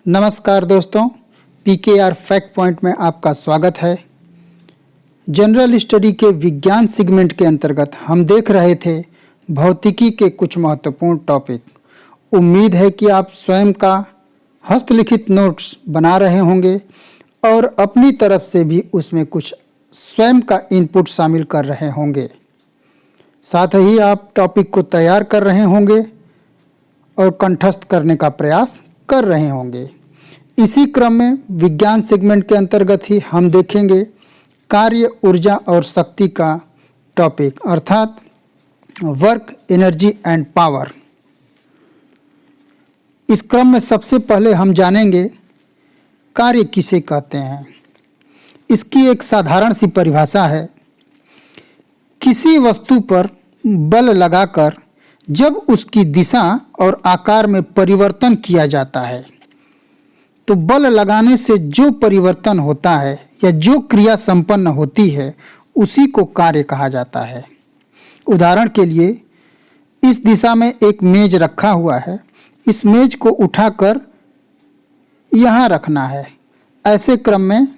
नमस्कार दोस्तों, PKR fact point में आपका स्वागत है। जनरल स्टडी के विज्ञान सेगमेंट के अंतर्गत हम देख रहे थे भौतिकी के कुछ महत्वपूर्ण टॉपिक। उम्मीद है कि आप स्वयं का हस्तलिखित नोट्स बना रहे होंगे और अपनी तरफ से भी उसमें कुछ स्वयं का इनपुट शामिल कर रहे होंगे। साथ ही आप टॉपिक को तैयार कर रहे होंगे और कंठस्थ करने का प्रयास कर रहे होंगे। इसी क्रम में विज्ञान सेगमेंट के अंतर्गत ही हम देखेंगे कार्य, ऊर्जा और शक्ति का टॉपिक, अर्थात वर्क, एनर्जी एंड पावर। इस क्रम में सबसे पहले हम जानेंगे कार्य किसे कहते हैं। इसकी एक साधारण सी परिभाषा है, किसी वस्तु पर बल लगाकर जब उसकी दिशा और आकार में परिवर्तन किया जाता है तो बल लगाने से जो परिवर्तन होता है या जो क्रिया संपन्न होती है उसी को कार्य कहा जाता है। उदाहरण के लिए, इस दिशा में एक मेज रखा हुआ है, इस मेज को उठाकर यहाँ रखना है। ऐसे क्रम में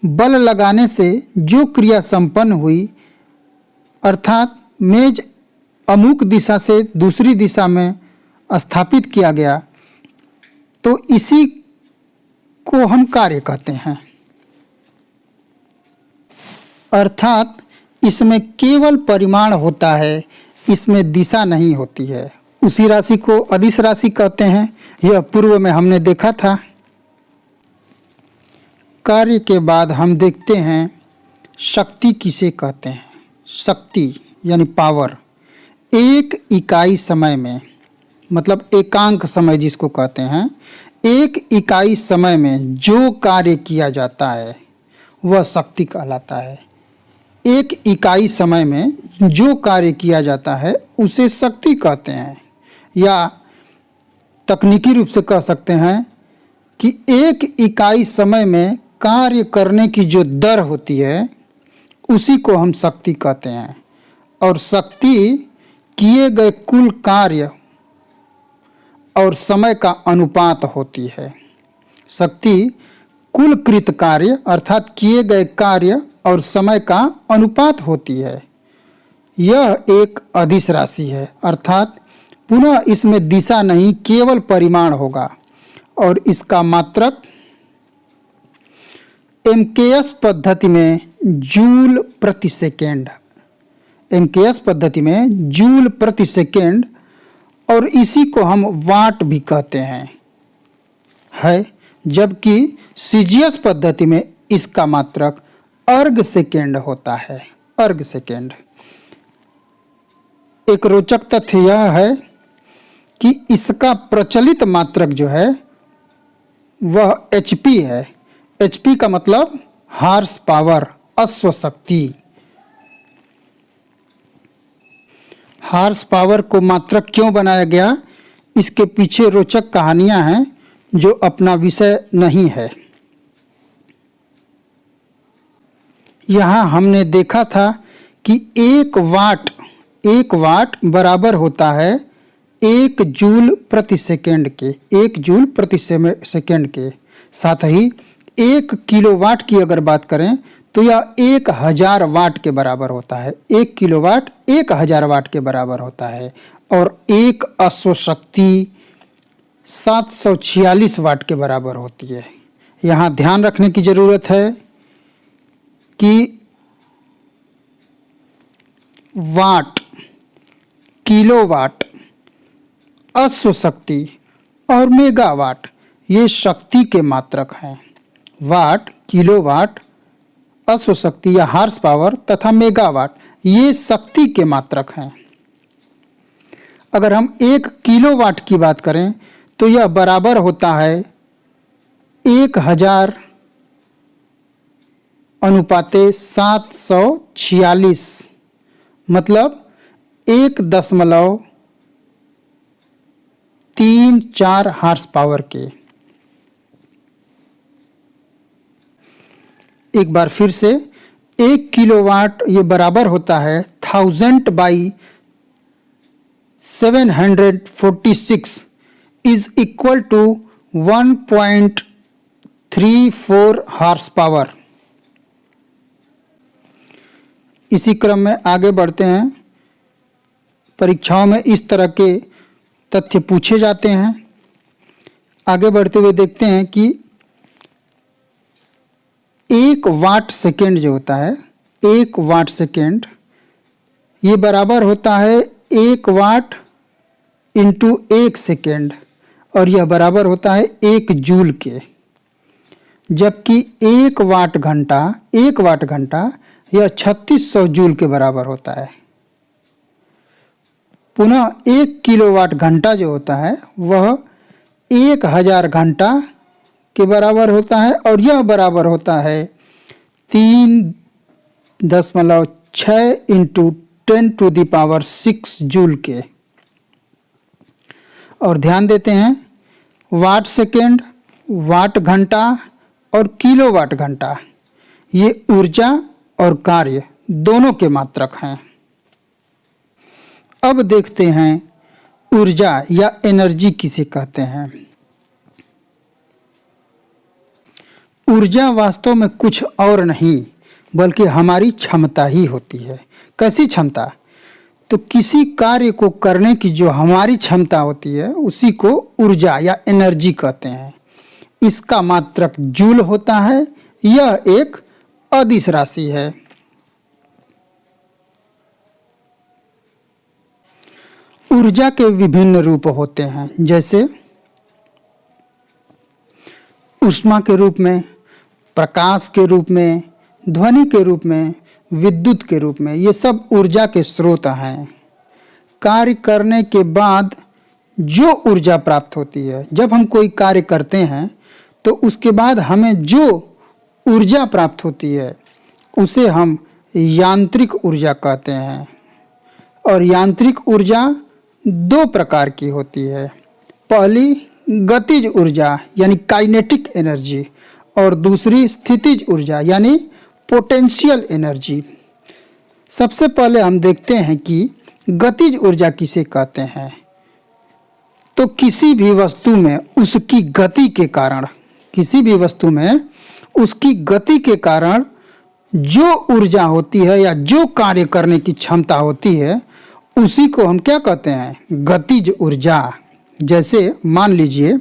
बल लगाने से जो क्रिया संपन्न हुई, अर्थात मेज अमुक दिशा से दूसरी दिशा में स्थापित किया गया, तो इसी को हम कार्य कहते हैं। अर्थात इसमें केवल परिमाण होता है, इसमें दिशा नहीं होती है। उसी राशि को अदिश राशि कहते हैं, यह पूर्व में हमने देखा था। कार्य के बाद हम देखते हैं शक्ति किसे कहते हैं। शक्ति यानी पावर, एक इकाई समय में, मतलब एकांक समय जिसको कहते हैं, एक इकाई समय में जो कार्य किया जाता है वह शक्ति कहलाता है। एक इकाई समय में जो कार्य किया जाता है उसे शक्ति कहते हैं, या तकनीकी रूप से कह सकते हैं कि एक इकाई समय में कार्य करने की जो दर होती है उसी को हम शक्ति कहते हैं। और शक्ति किए गए कुल कार्य और समय का अनुपात होती है। शक्ति कुल कृत कार्य अर्थात किए गए कार्य और समय का अनुपात होती है। यह एक अदिश राशि है, अर्थात पुनः इसमें दिशा नहीं, केवल परिमाण होगा। और इसका मात्रक एमकेएस पद्धति में जूल प्रति सेकेंड, एमकेएस पद्धति में जूल प्रति सेकेंड, और इसी को हम वाट भी कहते हैं है, जबकि सीजीएस पद्धति में इसका मात्रक अर्ग सेकेंड होता है। अर्ग सेकेंड। एक रोचक तथ्य यह है कि इसका प्रचलित मात्रक जो है वह एचपी है। एचपी का मतलब हार्स पावर, अश्व शक्ति। हार्स पावर को मात्रक क्यों बनाया गया, इसके पीछे रोचक कहानियां हैं जो अपना विषय नहीं है। यहाँ हमने देखा था कि एक वाट बराबर होता है 1 जूल प्रति सेकेंड के, 1 जूल प्रति सेकेंड के। साथ ही 1 किलोवाट की अगर बात करें तो यह 1000 वाट के बराबर होता है। 1 किलोवाट 1000 वाट के बराबर होता है। और एक अश्व शक्ति 746 वाट के बराबर होती है। यहाँ ध्यान रखने की जरूरत है कि वाट, किलोवाट, अश्व शक्ति और मेगावाट ये शक्ति के मात्रक हैं। वाट, किलोवाट, अश्व शक्ति या हार्स पावर तथा मेगावाट ये शक्ति के मात्रक हैं। अगर हम 1 किलोवाट की बात करें तो यह बराबर होता है 1000 अनुपाते 746, मतलब 1.34 हार्स पावर के। एक बार फिर से, 1 किलोवाट ये बराबर होता है 1000 by 746 is equal to 1.34 horse power. इसी क्रम में आगे बढ़ते हैं। परीक्षाओं में इस तरह के तथ्य पूछे जाते हैं। आगे बढ़ते हुए देखते हैं कि 1 वाट सेकेंड जो होता है, 1 वाट सेकेंड, ये बराबर होता है 1 वाट इंटू 1 सेकेंड, और यह बराबर होता है 1 जूल के। जबकि 1 वाट घंटा यह 3600 जूल के बराबर होता है। पुनः 1 किलोवाट घंटा जो होता है वह 1000 घंटा के बराबर होता है, और यह बराबर होता है 3.6 इंटू 10⁶ जूल के। और ध्यान देते हैं, वाट सेकेंड, वाट घंटा और किलोवाट घंटा ये ऊर्जा और कार्य दोनों के मात्रक हैं। अब देखते हैं ऊर्जा या एनर्जी किसे कहते हैं। ऊर्जा वास्तव में कुछ और नहीं बल्कि हमारी क्षमता ही होती है। कैसी क्षमता? तो किसी कार्य को करने की जो हमारी क्षमता होती है उसी को ऊर्जा या एनर्जी कहते हैं। इसका मात्रक जूल होता है। यह एक अदिश राशि है। ऊर्जा के विभिन्न रूप होते हैं, जैसे ऊष्मा के रूप में, प्रकाश के रूप में, ध्वनि के रूप में, विद्युत के रूप में। ये सब ऊर्जा के स्रोत हैं। कार्य करने के बाद जो ऊर्जा प्राप्त होती है, जब हम कोई कार्य करते हैं तो उसके बाद हमें जो ऊर्जा प्राप्त होती है उसे हम यांत्रिक ऊर्जा कहते हैं। और यांत्रिक ऊर्जा 2 प्रकार की होती है। पहली गतिज ऊर्जा यानी काइनेटिक एनर्जी, और दूसरी स्थितिज ऊर्जा यानी पोटेंशियल एनर्जी। सबसे पहले हम देखते हैं कि गतिज ऊर्जा किसे कहते हैं। तो किसी भी वस्तु में उसकी गति के कारण, किसी भी वस्तु में उसकी गति के कारण जो ऊर्जा होती है या जो कार्य करने की क्षमता होती है उसी को हम क्या कहते हैं? गतिज ऊर्जा। जैसे मान लीजिए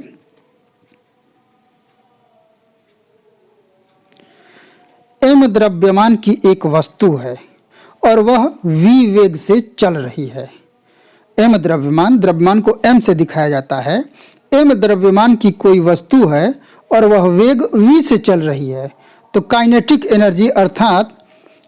m द्रव्यमान की एक वस्तु है और वह v वेग से चल रही है। m द्रव्यमान को m से दिखाया जाता है। m द्रव्यमान की कोई वस्तु है और वह वेग v से चल रही है, तो काइनेटिक एनर्जी अर्थात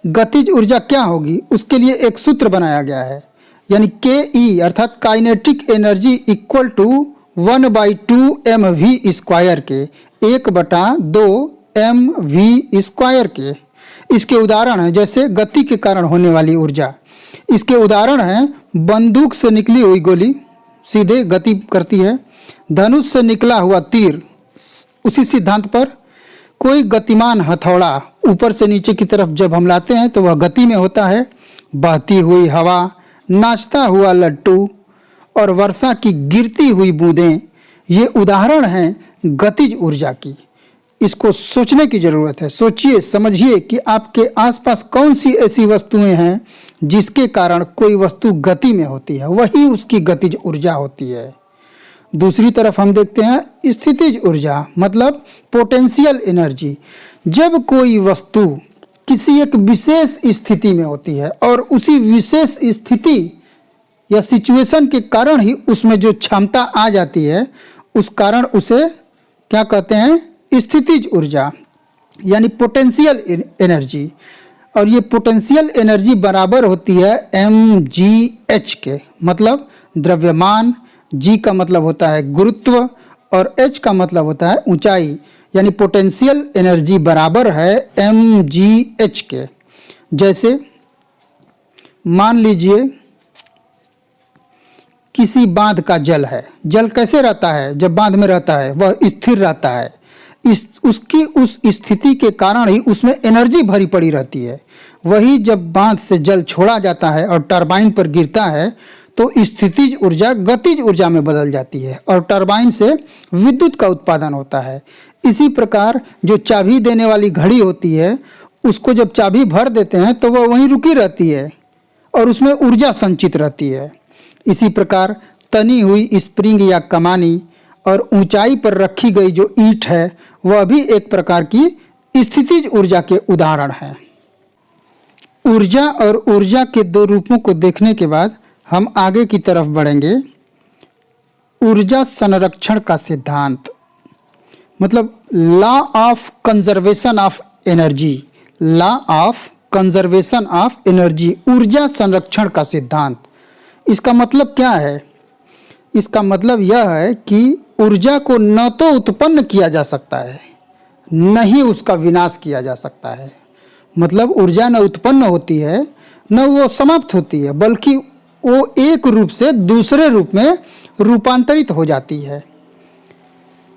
गतिज ऊर्जा क्या होगी? उसके लिए एक सूत्र बनाया गया है, यानी के अर्थात kinetic energy equal to 1/2 mv square के, 1/2 mv स्क्वायर के। इसके उदाहरण है जैसे गति के कारण होने वाली ऊर्जा। इसके उदाहरण हैं बंदूक से निकली हुई गोली सीधे गति करती है, धनुष से निकला हुआ तीर उसी सिद्धांत पर, कोई गतिमान हथौड़ा ऊपर से नीचे की तरफ जब हम लाते हैं तो वह गति में होता है, बहती हुई हवा, नाचता हुआ लट्टू और वर्षा की गिरती हुई बूंदें, ये उदाहरण हैं गतिज ऊर्जा की। इसको सोचने की ज़रूरत है। सोचिए, समझिए कि आपके आसपास कौन सी ऐसी वस्तुएं हैं जिसके कारण कोई वस्तु गति में होती है, वही उसकी गतिज ऊर्जा होती है। दूसरी तरफ हम देखते हैं स्थितिज ऊर्जा, मतलब पोटेंशियल एनर्जी। जब कोई वस्तु किसी एक विशेष स्थिति में होती है और उसी विशेष स्थिति या सिचुएशन के कारण ही उसमें जो क्षमता आ जाती है, उस कारण उसे क्या कहते हैं? स्थितिज ऊर्जा यानी पोटेंशियल एनर्जी। और ये पोटेंशियल एनर्जी बराबर होती है mgh के, मतलब द्रव्यमान, g का मतलब होता है गुरुत्व और h का मतलब होता है ऊंचाई, यानी पोटेंशियल एनर्जी बराबर है mgh के। जैसे मान लीजिए किसी बांध का जल है। जल कैसे रहता है? जब बांध में रहता है वह स्थिर रहता है। उसकी उस स्थिति के कारण ही उसमें एनर्जी भरी पड़ी रहती है। वही जब बांध से जल छोड़ा जाता है और टरबाइन पर गिरता है तो स्थितिज ऊर्जा गतिज ऊर्जा में बदल जाती है और टरबाइन से विद्युत का उत्पादन होता है। इसी प्रकार जो चाबी देने वाली घड़ी होती है, उसको जब चाबी भर देते हैं तो वह वहीं रुकी रहती है और उसमें ऊर्जा संचित रहती है। इसी प्रकार तनी हुई स्प्रिंग या कमानी और ऊंचाई पर रखी गई जो ईंट है, वह भी एक प्रकार की स्थितिज ऊर्जा के उदाहरण हैं। ऊर्जा और ऊर्जा के दो रूपों को देखने के बाद हम आगे की तरफ बढ़ेंगे। ऊर्जा संरक्षण का सिद्धांत मतलब law of conservation of energy, law of conservation of energy, ऊर्जा संरक्षण का सिद्धांत। इसका मतलब क्या है? इसका मतलब यह है कि ऊर्जा को न तो उत्पन्न किया जा सकता है, न ही उसका विनाश किया जा सकता है। मतलब ऊर्जा न उत्पन्न होती है, न वो समाप्त होती है, बल्कि वो एक रूप से दूसरे रूप में रूपांतरित हो जाती है।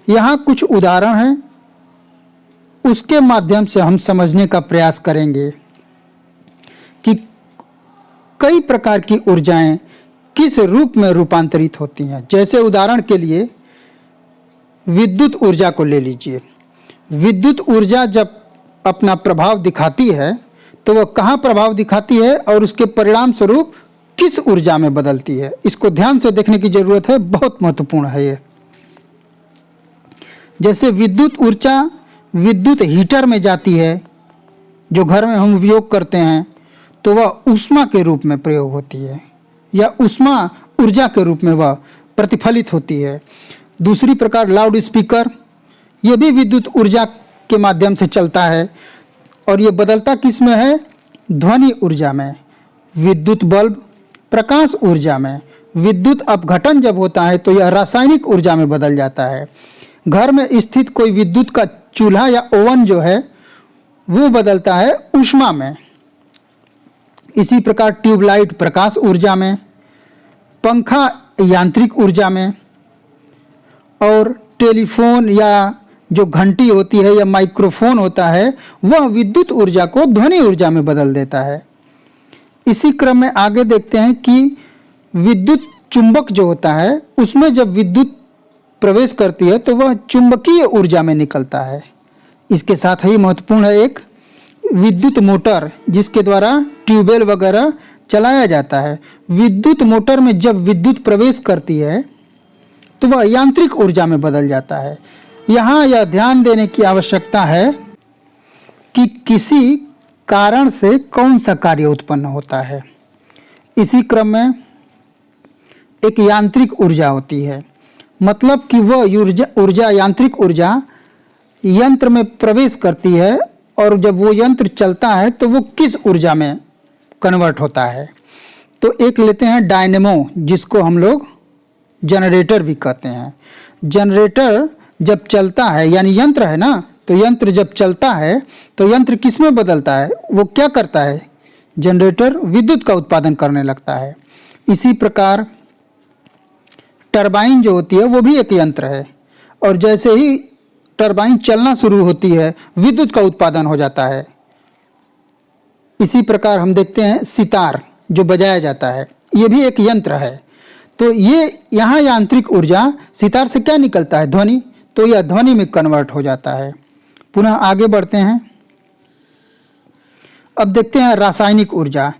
यहाँ कुछ उदाहरण हैं, उसके माध्यम से हम समझने का प्रयास करेंगे कि कई प्रकार की ऊर्जाएं किस रूप में रूपांतरित होती हैं। जैसे उदाहरण के लिए विद्युत ऊर्जा को ले लीजिए। विद्युत ऊर्जा जब अपना प्रभाव दिखाती है तो वह कहाँ प्रभाव दिखाती है और उसके परिणाम स्वरूप किस ऊर्जा में बदलती है, इसको ध्यान से देखने की जरूरत है, बहुत महत्वपूर्ण है ये। जैसे विद्युत ऊर्जा विद्युत हीटर में जाती है, जो घर में हम उपयोग करते हैं, तो वह ऊष्मा के रूप में प्रयोग होती है या ऊष्मा ऊर्जा के रूप में वह प्रतिफलित होती है। दूसरी प्रकार लाउड स्पीकर, ये भी विद्युत ऊर्जा के माध्यम से चलता है और ये बदलता किस में है? ध्वनि ऊर्जा में। विद्युत बल्ब प्रकाश ऊर्जा में। विद्युत अपघटन जब होता है तो यह रासायनिक ऊर्जा में बदल जाता है। घर में स्थित कोई विद्युत का चूल्हा या ओवन जो है वो बदलता है ऊष्मा में। इसी प्रकार ट्यूबलाइट प्रकाश ऊर्जा में, पंखा यांत्रिक ऊर्जा में और टेलीफोन या जो घंटी होती है या माइक्रोफोन होता है वह विद्युत ऊर्जा को ध्वनि ऊर्जा में बदल देता है। इसी क्रम में आगे देखते हैं कि विद्युत चुंबक जो होता है उसमें जब विद्युत प्रवेश करती है तो वह चुंबकीय ऊर्जा में निकलता है। इसके साथ ही महत्वपूर्ण है एक विद्युत मोटर, जिसके द्वारा ट्यूबवेल वगैरह चलाया जाता है। विद्युत मोटर में जब विद्युत प्रवेश करती है तो वह यांत्रिक ऊर्जा में बदल जाता है। यहाँ यह ध्यान देने की आवश्यकता है कि किसी कारण से कौन सा कार्य उत्पन्न होता है। इसी क्रम में एक यांत्रिक ऊर्जा होती है, मतलब कि वह ऊर्जा यांत्रिक ऊर्जा यंत्र में प्रवेश करती है और जब वो यंत्र चलता है तो वो किस ऊर्जा में कन्वर्ट होता है। तो एक लेते हैं डायनेमो, जिसको हम लोग जनरेटर भी कहते हैं। जनरेटर जब चलता है, यानी यंत्र है ना, तो यंत्र जब चलता है तो यंत्र किस में बदलता है? वो क्या करता है? जनरेटर विद्युत का उत्पादन करने लगता है। इसी प्रकार टरबाइन जो होती है वो भी एक यंत्र है और जैसे ही टरबाइन चलना शुरू होती है विद्युत का उत्पादन हो जाता है। इसी प्रकार हम देखते हैं सितार जो बजाया जाता है, ये भी एक यंत्र है। तो ये यहाँ यांत्रिक ऊर्जा, सितार से क्या निकलता है? ध्वनि, तो यह ध्वनि में कन्वर्ट हो जाता है। पुनः आगे बढ़ते हैं। अब देखते हैं रासायनिक ऊर्जा।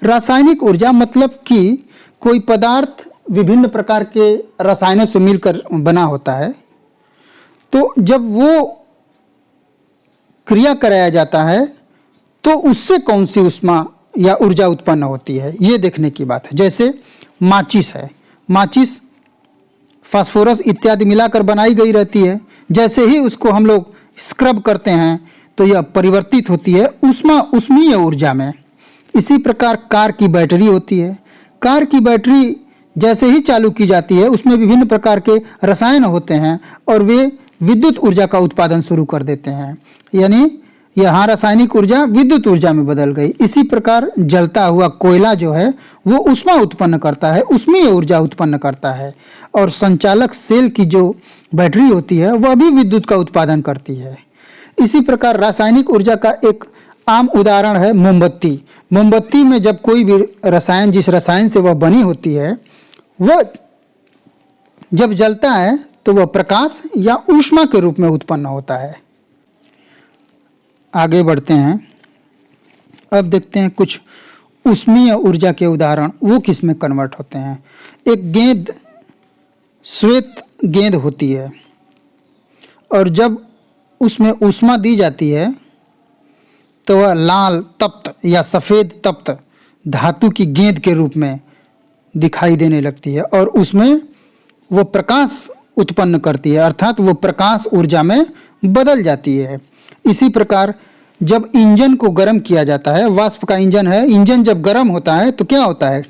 रासायनिक ऊर्जा मतलब कि कोई पदार्थ विभिन्न प्रकार के रसायनों से मिलकर बना होता है, तो जब वो क्रिया कराया जाता है तो उससे कौन सी ऊष्मा या ऊर्जा उत्पन्न होती है, ये देखने की बात है। जैसे माचिस है, माचिस फास्फोरस इत्यादि मिलाकर बनाई गई रहती है। जैसे ही उसको हम लोग स्क्रब करते हैं तो यह परिवर्तित होती है ऊष्मीय ऊर्जा में। इसी प्रकार कार की बैटरी होती है। कार की बैटरी जैसे ही चालू की जाती है उसमें विभिन्न प्रकार के रसायन होते हैं और वे विद्युत ऊर्जा का उत्पादन शुरू कर देते हैं, यानी यहाँ रासायनिक ऊर्जा विद्युत ऊर्जा में बदल गई। इसी प्रकार जलता हुआ कोयला जो है वो ऊष्मा उत्पन्न करता है, ऊष्मीय ऊर्जा उत्पन्न करता है। और संचालक सेल की जो बैटरी होती है वह भी विद्युत का उत्पादन करती है। इसी प्रकार रासायनिक ऊर्जा का एक आम उदाहरण है मोमबत्ती। मोमबत्ती में जब कोई भी रसायन, जिस रसायन से वह बनी होती है, वह जब जलता है तो वह प्रकाश या ऊष्मा के रूप में उत्पन्न होता है। आगे बढ़ते हैं, अब देखते हैं कुछ ऊष्मीय ऊर्जा के उदाहरण, वो किस में कन्वर्ट होते हैं। एक गेंद, श्वेत गेंद होती है, और जब उसमें ऊष्मा दी जाती है तो वह लाल तप्त या सफ़ेद तप्त धातु की गेंद के रूप में दिखाई देने लगती है, और उसमें वो प्रकाश उत्पन्न करती है, अर्थात वो प्रकाश ऊर्जा में बदल जाती है। इसी प्रकार जब इंजन को गर्म किया जाता है, वाष्प का इंजन है, इंजन जब गर्म होता है तो क्या होता है,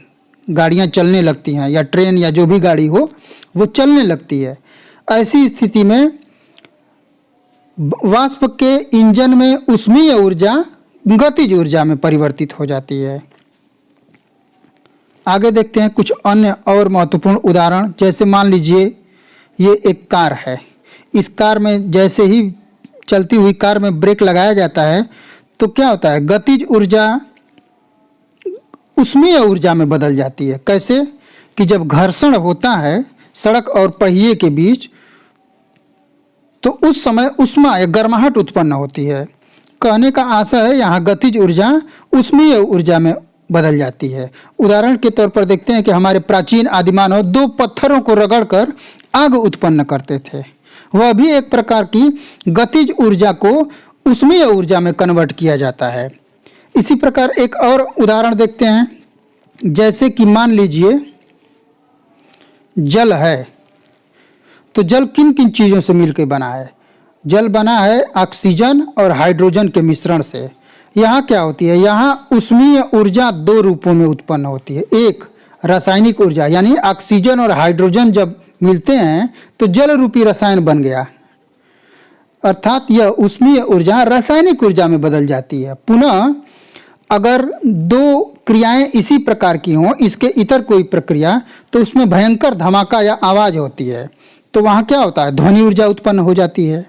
गाड़ियाँ चलने लगती हैं, या ट्रेन या जो भी गाड़ी हो वो चलने लगती है। ऐसी स्थिति में वाष्प के इंजन में ऊष्मीय ऊर्जा गतिज ऊर्जा में परिवर्तित हो जाती है। आगे देखते हैं कुछ अन्य और महत्वपूर्ण उदाहरण। जैसे मान लीजिए ये एक कार है, इस कार में जैसे ही चलती हुई कार में ब्रेक लगाया जाता है तो क्या होता है, गतिज ऊर्जा ऊष्मीय ऊर्जा में बदल जाती है। कैसे कि जब घर्षण होता है सड़क और पहिए के बीच, तो उस समय ऊष्मा या गर्माहट उत्पन्न होती है। कहने का आशय है यहाँ गतिज ऊर्जा ऊष्मीय ऊर्जा में बदल जाती है। उदाहरण के तौर पर देखते हैं कि हमारे प्राचीन आदिमानव दो पत्थरों को रगड़कर आग उत्पन्न करते थे, वह भी एक प्रकार की गतिज ऊर्जा को ऊष्मीय ऊर्जा में कन्वर्ट किया जाता है। इसी प्रकार एक और उदाहरण देखते हैं। जैसे कि मान लीजिए जल है, तो जल किन किन चीज़ों से मिलकर बना है। जल बना है ऑक्सीजन और हाइड्रोजन के मिश्रण से। यहाँ क्या होती है, यहाँ ऊष्मीय ऊर्जा दो रूपों में उत्पन्न होती है। एक रासायनिक ऊर्जा, यानी ऑक्सीजन और हाइड्रोजन जब मिलते हैं तो जल रूपी रसायन बन गया, अर्थात यह ऊष्मीय ऊर्जा रासायनिक ऊर्जा में बदल जाती है। पुनः अगर दो क्रियाएं इसी प्रकार की हों, इसके इतर कोई प्रक्रिया, तो उसमें भयंकर धमाका या आवाज़ होती है, तो वहाँ क्या होता है, ध्वनि ऊर्जा उत्पन्न हो जाती है।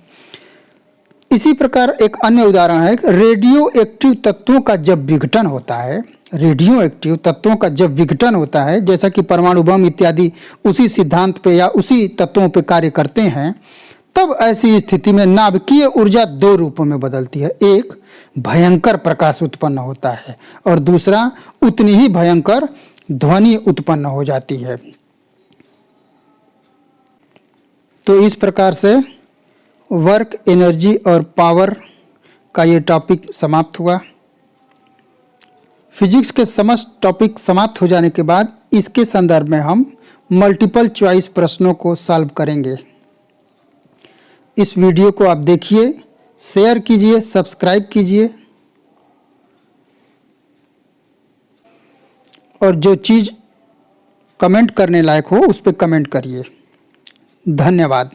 इसी प्रकार एक अन्य उदाहरण है, रेडियो एक्टिव तत्वों का जब विघटन होता है, रेडियो एक्टिव तत्वों का जब विघटन होता है, जैसा कि परमाणु बम इत्यादि उसी सिद्धांत पे या उसी तत्वों पे कार्य करते हैं, तब ऐसी स्थिति में नाभिकीय ऊर्जा दो रूपों में बदलती है। एक भयंकर प्रकाश उत्पन्न होता है और दूसरा उतनी ही भयंकर ध्वनि उत्पन्न हो जाती है। तो इस प्रकार से वर्क, एनर्जी और पावर का ये टॉपिक समाप्त हुआ। फिजिक्स के समस्त टॉपिक समाप्त हो जाने के बाद इसके संदर्भ में हम मल्टीपल चॉइस प्रश्नों को सॉल्व करेंगे। इस वीडियो को आप देखिए, शेयर कीजिए, सब्सक्राइब कीजिए, और जो चीज़ कमेंट करने लायक हो उस पर कमेंट करिए। धन्यवाद।